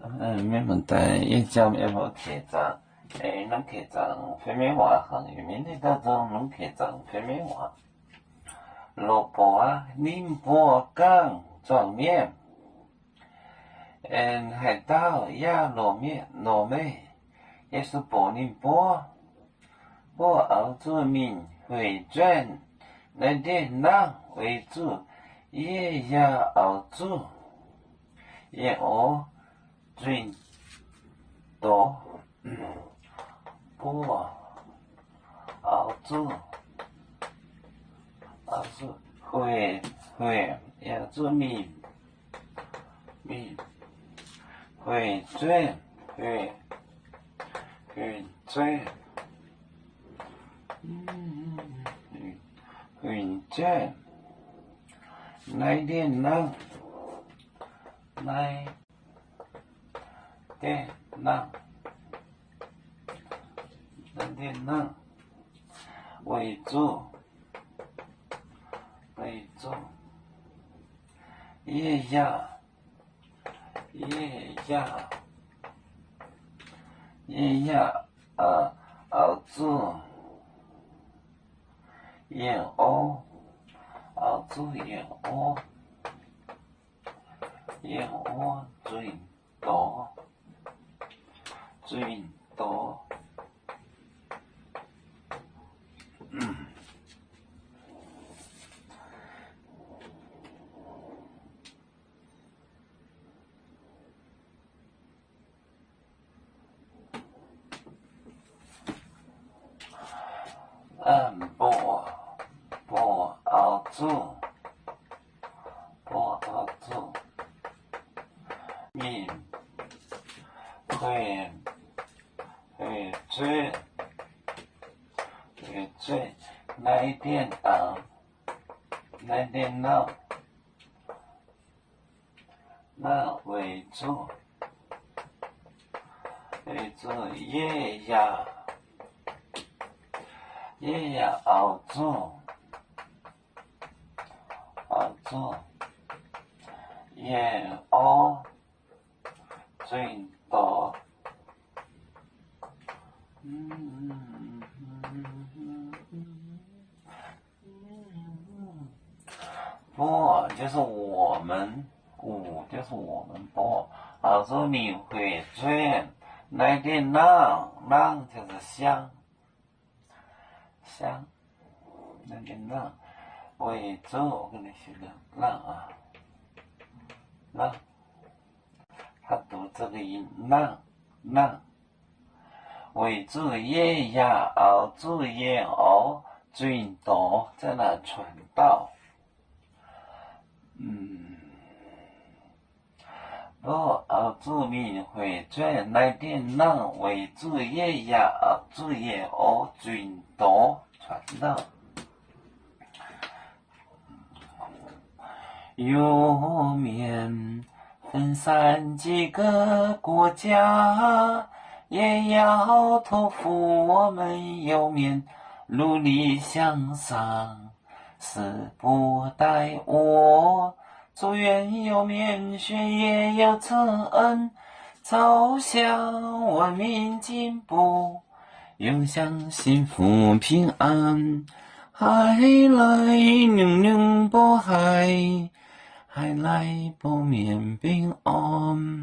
没问题，伊照也无客栈，咱客栈分面话行，明天到中咱客栈分面话。萝卜啊，宁波港装面，海盗鸭糯米，也是薄宁波，波熬煮面回转，来点汤为主，也要熬煮，也熬转多，波熬煮。会要做面会转来点汤为主。也要熬煮燕窝，熬煮燕窝最多。波熬煮面会转来点汤为主也要熬煮燕窝最多。波就是我们，就是我们波，熬煮面会转，来点汤就是香，来点汤为主。我跟你写个浪，他读这个音浪。为主也要熬煮燕窝最多，在那传道。我熬煮面会转来点汤为主也要熬煮燕窝最多，传道。有面分散几个国家，也要托付我们有面努力向上，死不待我。祝愿有面学业有成，朝向文明进步，永享幸福平安。海来宁波海来不眠平安。